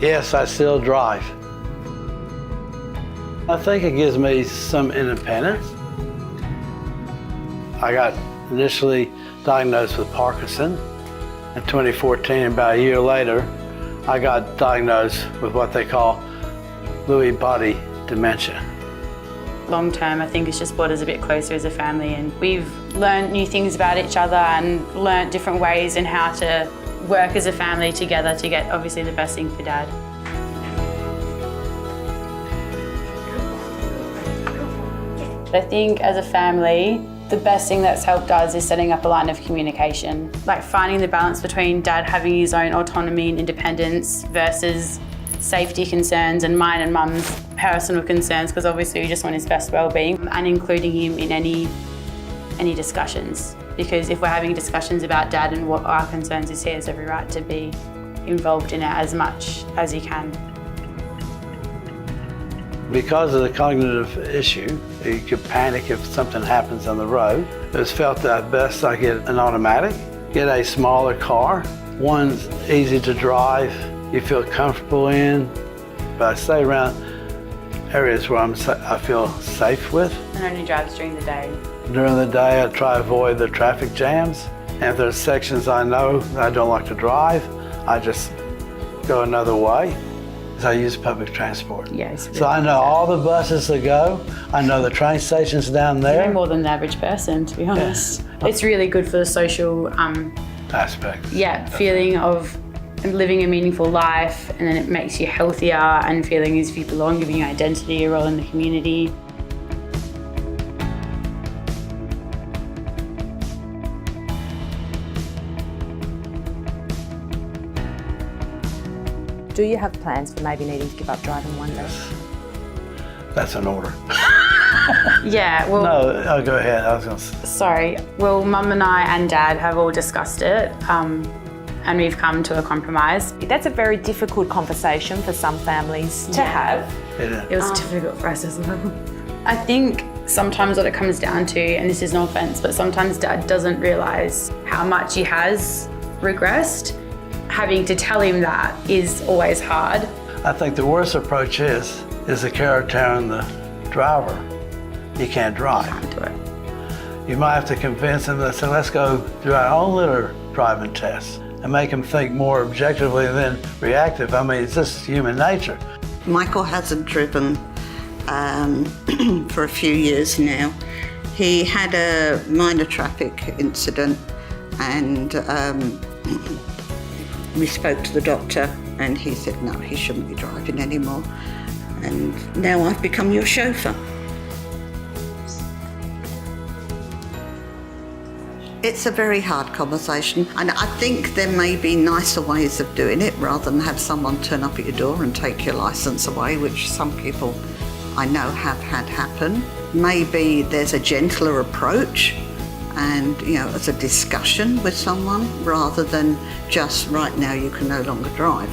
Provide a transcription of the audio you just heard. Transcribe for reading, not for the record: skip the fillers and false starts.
Yes, I still drive. I think it gives me some independence. I got initially diagnosed with Parkinson in 2014. About a year later, I got diagnosed with what they call Lewy body dementia. Long term, I think it's just brought us a bit closer as a family, and we've learned new things about each other and learnt different ways in how to work as a family together to get obviously the best thing for Dad. I think as a family, the best thing that's helped us is setting up a line of communication. Like finding the balance between Dad having his own autonomy and independence versus safety concerns and mine and Mum's personal concerns, because obviously we just want his best well-being, and including him in any discussions. Because if we're having discussions about Dad and what our concerns is, he has every right to be involved in it as much as he can. Because of the cognitive issue, you could panic if something happens on the road. It was felt that best I get an automatic, get a smaller car. One's easy to drive, you feel comfortable in, but I stay around areas where I feel safe with. And only drives during the day. During the day, I try to avoid the traffic jams. And if there's sections I know that I don't like to drive, I just go another way. I use public transport. Yes. So I know all the buses that go. I know the train stations down there. No more than the average person, to be honest. Yeah. It's really good for the social aspect. Yeah, feeling of living a meaningful life, and then it makes you healthier and feeling as if you belong, giving you identity, a role in the community. Do you have plans for maybe needing to give up driving one day? That's an order. Yeah, well... No, I'll go ahead. I was going to... Sorry. Well, Mum and I and Dad have all discussed it, and we've come to a compromise. That's a very difficult conversation for some families to have. It was difficult for us as well. I think sometimes what it comes down to, and this is no offence, but sometimes Dad doesn't realise how much he has regressed. Having to tell him that is always hard. I think the worst approach is the character and the driver. You can't drive. You can't do it. You might have to convince him that, so let's go do our own little driving test and make him think more objectively than reactive. I mean, it's just human nature. Michael hasn't driven for a few years now. He had a minor traffic incident, and we spoke to the doctor, and he said no, he shouldn't be driving anymore. And now I've become your chauffeur. It's a very hard conversation, and I think there may be nicer ways of doing it rather than have someone turn up at your door and take your licence away, which some people I know have had happen. Maybe there's a gentler approach, and it's a discussion with someone rather than just right now you can no longer drive.